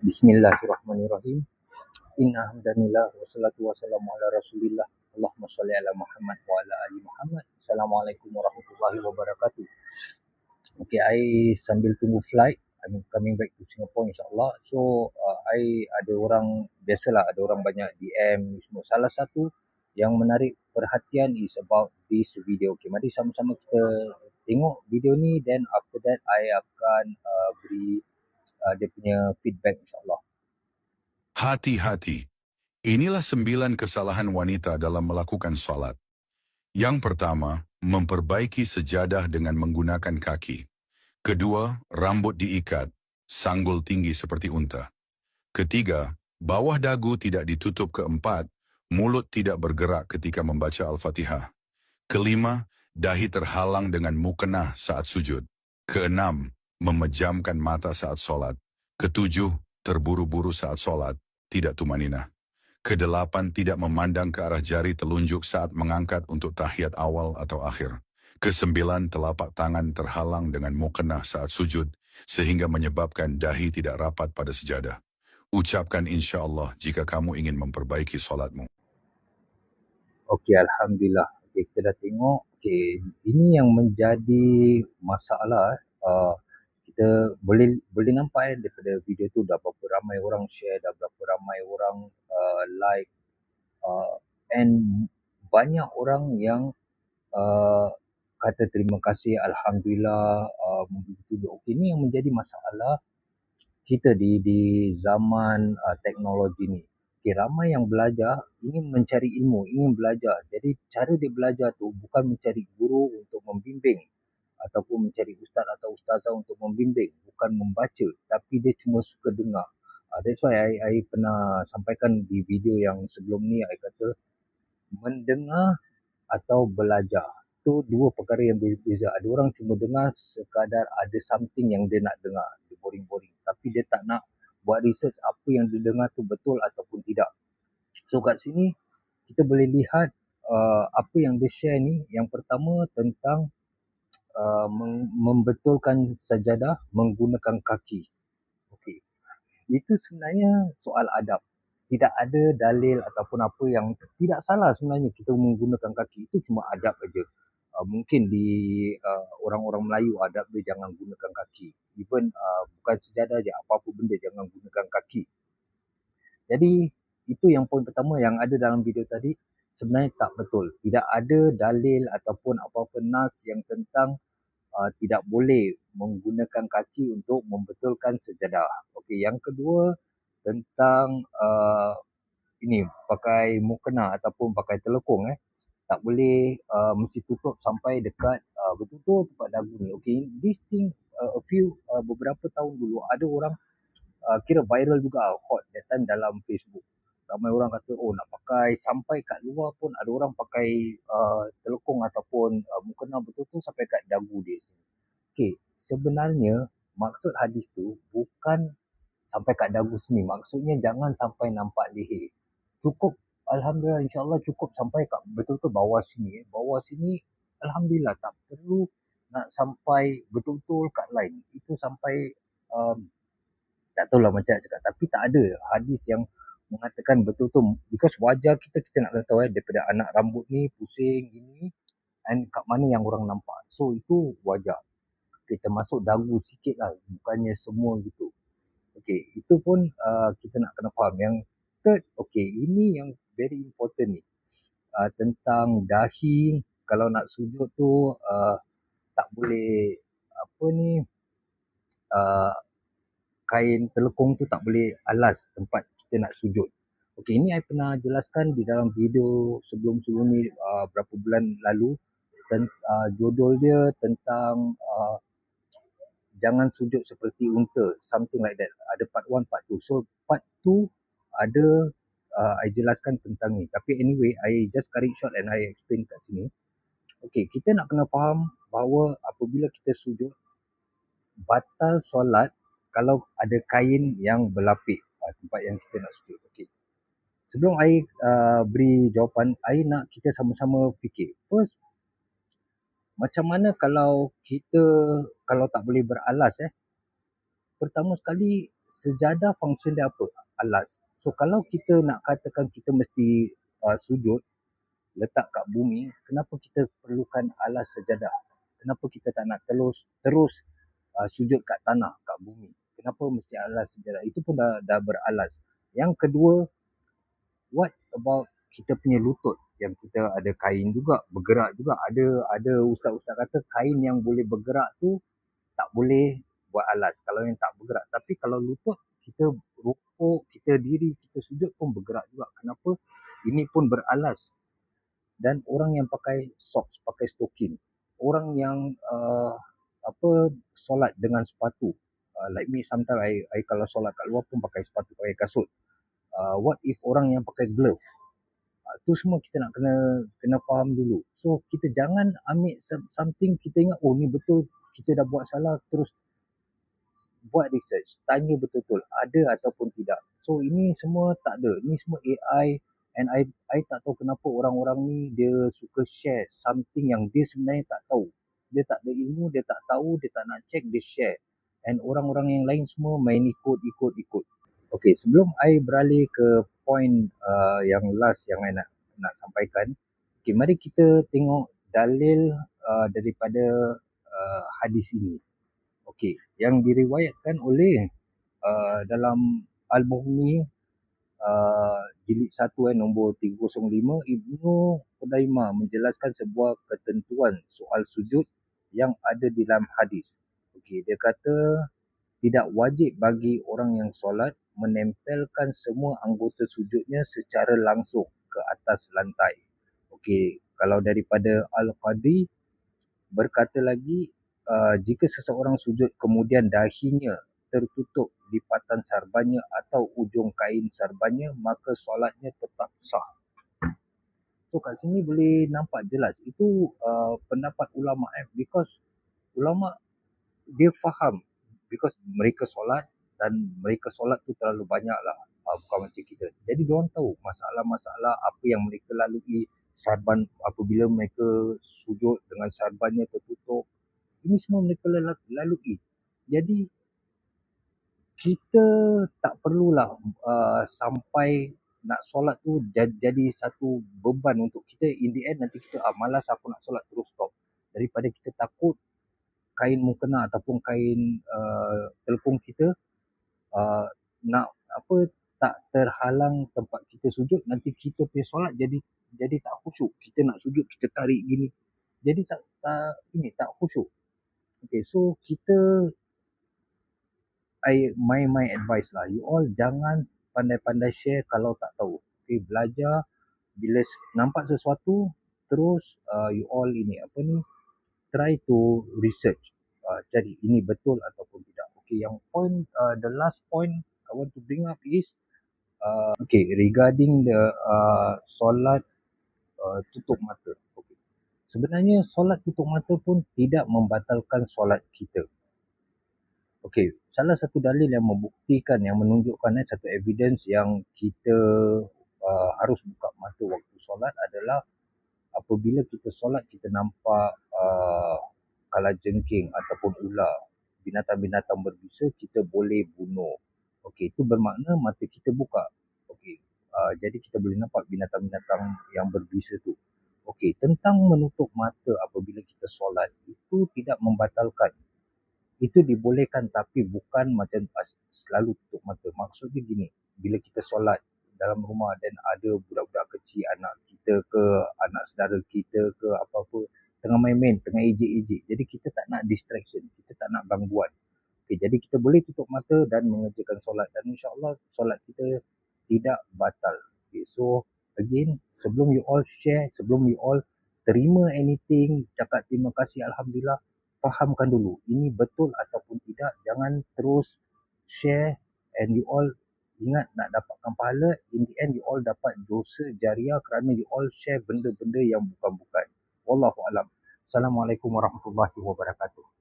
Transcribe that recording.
Bismillahirrahmanirrahim. Inna hamdanillah wassalatu wassalamu ala rasulillah. Allahumma salli ala Muhammad wa ala ali Muhammad. Assalamualaikum warahmatullahi wabarakatuh. Okay, I sambil tunggu flight, I'm coming back to Singapore insyaAllah. So, I ada orang, biasalah ada orang banyak DM semua. Salah satu yang menarik perhatian is about this video. Okay, mari sama-sama kita tengok video ni, then after that I akan beri dia punya feedback insyaAllah. Hati-hati. Inilah 9 kesalahan wanita dalam melakukan salat. Yang pertama, memperbaiki sejadah dengan menggunakan kaki. Kedua, rambut diikat, sanggul tinggi seperti unta. Ketiga, bawah dagu tidak ditutup. Keempat, mulut tidak bergerak ketika membaca Al-Fatihah. Kelima, dahi terhalang dengan mukenah saat sujud. Keenam, memejamkan mata saat salat. Ketujuh, terburu-buru saat salat, tidak tumaninah. Kedelapan, tidak memandang ke arah jari telunjuk saat mengangkat untuk tahiyat awal atau akhir. Kesembilan, telapak tangan terhalang dengan mukenah saat sujud, sehingga menyebabkan dahi tidak rapat pada sejadah. Ucapkan insya-Allah jika kamu ingin memperbaiki solatmu. Okey, Alhamdulillah. Okay, kita dah tengok. Okay, ini yang menjadi masalah. Kita boleh nampak daripada video tu dah berapa ramai orang share, dah berapa ramai orang like, and banyak orang yang kata terima kasih, Alhamdulillah, begitu. Okay, ini yang menjadi masalah kita di zaman teknologi ni. Okay, ramai yang belajar ingin mencari ilmu, ingin belajar. Jadi cara dia belajar tu bukan mencari guru untuk membimbing ataupun mencari ustaz atau ustazah untuk membimbing, bukan membaca, tapi dia cuma suka dengar. That's why I pernah sampaikan di video yang sebelum ni, I kata mendengar atau belajar tu dua perkara yang berbeza. Ada orang cuma dengar sekadar ada something yang dia nak dengar, dia boring-boring, tapi dia tak nak buat research apa yang dia dengar tu betul ataupun tidak. So kat sini kita boleh lihat apa yang dia share ni. Yang pertama tentang membetulkan sajadah menggunakan kaki. Okey, itu sebenarnya soal adab. Tidak ada dalil ataupun apa yang tidak salah sebenarnya kita menggunakan kaki. Itu cuma adab aja. Mungkin di orang-orang Melayu adab dia jangan gunakan kaki. Even bukan sejadah je, apa-apa benda jangan gunakan kaki. Jadi itu yang poin pertama yang ada dalam video tadi, sebenarnya tak betul. Tidak ada dalil ataupun apa-apa nas yang tentang tidak boleh menggunakan kaki untuk membetulkan sejadah. Okey, yang kedua tentang ini pakai mukena ataupun pakai telekung, tak boleh mesti tutup sampai dekat betul-betul tempat dagu ni. Okey, this thing beberapa tahun dulu ada orang kira viral juga, hot that time dalam Facebook. Ramai orang kata, oh nak pakai sampai kat luar pun ada orang pakai telekung ataupun mukena betul-betul sampai kat dagu dia sini. Okey, sebenarnya maksud hadis tu bukan sampai kat dagu sini. Maksudnya jangan sampai nampak leher. Cukup, Alhamdulillah, insyaAllah cukup sampai kat betul-betul bawah sini. Bawah sini, Alhamdulillah, tak perlu nak sampai betul-betul kat line. Itu sampai, tak tahulah macam nak cakap. Tapi tak ada hadis yang mengatakan betul-betul. Because wajah kita nak kena tahu daripada anak rambut ni pusing gini. And kat mana yang orang nampak. So, itu wajah. Kita masuk dagu sikit lah, bukannya semua gitu. Okey, itu pun kita nak kena faham. Yang third, okey, ini yang very important ni. Tentang dahi, kalau nak sujud tu tak boleh apa ni, kain telekung tu tak boleh alas tempat kita nak sujud. Okey, ini I pernah jelaskan di dalam video sebelum-sebelum ni berapa bulan lalu. Judul dia tentang jangan sujud seperti unta, something like that. Ada part 1, part 2. So part 2 ada I jelaskan tentang ni. Tapi anyway, I just cut it short and I explain kat sini. Okay, kita nak kena faham bahawa apabila kita sujud, batal solat kalau ada kain yang berlapik tempat yang kita nak sujud. Okay. Sebelum I beri jawapan, I nak kita sama-sama fikir. First, macam mana kalau kita, kalau tak boleh beralas, pertama sekali sejadah function dia apa? Alas. So kalau kita nak katakan kita mesti sujud, letak kat bumi, kenapa kita perlukan alas sejadah? Kenapa kita tak nak terus sujud kat tanah, kat bumi? Kenapa mesti alas sejadah? Itu pun dah beralas. Yang kedua, what about kita punya lutut yang kita ada kain juga, bergerak juga. Ada ustaz-ustaz kata kain yang boleh bergerak tu tak boleh buat alas kalau yang tak bergerak. Tapi kalau lutut, kita rukuk, kita diri, kita sujud pun bergerak juga. Kenapa? Ini pun beralas. Dan orang yang pakai socks, pakai stokin, orang yang solat dengan sepatu, like me sometimes I kalau solat kat luar pun pakai sepatu, pakai kasut. What if orang yang pakai glove? Tu semua kita nak kena faham dulu. So kita jangan ambil something, kita ingat ni betul, kita dah buat salah, terus buat research, tanya betul-betul ada ataupun tidak. So ini semua tak ada, ini semua AI, and I tak tahu kenapa orang-orang ni dia suka share something yang dia sebenarnya tak tahu. Dia tak ada ilmu, dia tak tahu, dia tak nak check, dia share. And orang-orang yang lain semua main ikut. Okay, sebelum I beralih ke point yang last yang I nak sampaikan, okay, mari kita tengok dalil daripada hadis ini. Okay, yang diriwayatkan oleh dalam Al-Mughni jilid 1 nombor 305, Ibnu Qudaimah menjelaskan sebuah ketentuan soal sujud yang ada di dalam hadis. Okay, dia kata tidak wajib bagi orang yang solat menempelkan semua anggota sujudnya secara langsung ke atas lantai. Okey, kalau daripada Al-Qadhi berkata lagi, jika seseorang sujud kemudian dahinya tertutup lipatan sarbannya atau ujung kain sarbannya, maka solatnya tetap sah. So kat sini boleh nampak jelas itu pendapat ulama, because ulama dia faham, because mereka solat dan mereka solat tu terlalu banyak lah, bukan macam kita. Jadi diorang tahu masalah-masalah apa yang mereka lalui, sarban apabila mereka sujud dengan sarbannya tertutup, ini semua mereka lalui. Jadi kita tak perlulah sampai nak solat tu jadi satu beban untuk kita. In the end nanti kita malas aku nak solat, terus stop. Daripada kita takut kain mukena ataupun kain telekung kita nak tak terhalang tempat kita sujud, nanti kita punya solat jadi tak khusyuk. Kita nak sujud, kita tarik gini, jadi tak khusyuk. Okay, so kita my advice lah, you all jangan pandai-pandai share kalau tak tahu. Okay, belajar, bila nampak sesuatu terus you all try to research, cari ini betul ataupun tidak. Okay, yang point, the last point I want to bring up is regarding the solat tutup mata. Okay. Sebenarnya solat tutup mata pun tidak membatalkan solat kita. Okay, salah satu dalil yang membuktikan, yang menunjukkan satu evidence yang kita harus buka mata waktu solat adalah apabila kita solat, kita nampak kalajengking ataupun ular, binatang-binatang berbisa, kita boleh bunuh. Okey, itu bermakna mata kita buka. Okey, jadi kita boleh nampak binatang-binatang yang berbisa tu. Okey, tentang menutup mata apabila kita solat, itu tidak membatalkan. Itu dibolehkan, tapi bukan macam selalu tutup mata. Maksudnya gini, bila kita solat dalam rumah dan ada budak-budak kecil, anak kita ke, anak saudara kita ke, apa-apa, tengah main-main, tengah ejek-ejek. Jadi kita tak nak distraction, kita tak nak gangguan. Okay, jadi kita boleh tutup mata dan mengerjakan solat, dan insyaAllah solat kita tidak batal. Okay, so again, sebelum you all share, sebelum you all terima anything, cakap terima kasih, Alhamdulillah, fahamkan dulu ini betul ataupun tidak. Jangan terus share and you all ingat nak dapatkan pahala, in the end you all dapat dosa jariah kerana you all share benda-benda yang bukan-bukan. Wallahualam. Assalamualaikum warahmatullahi wabarakatuh.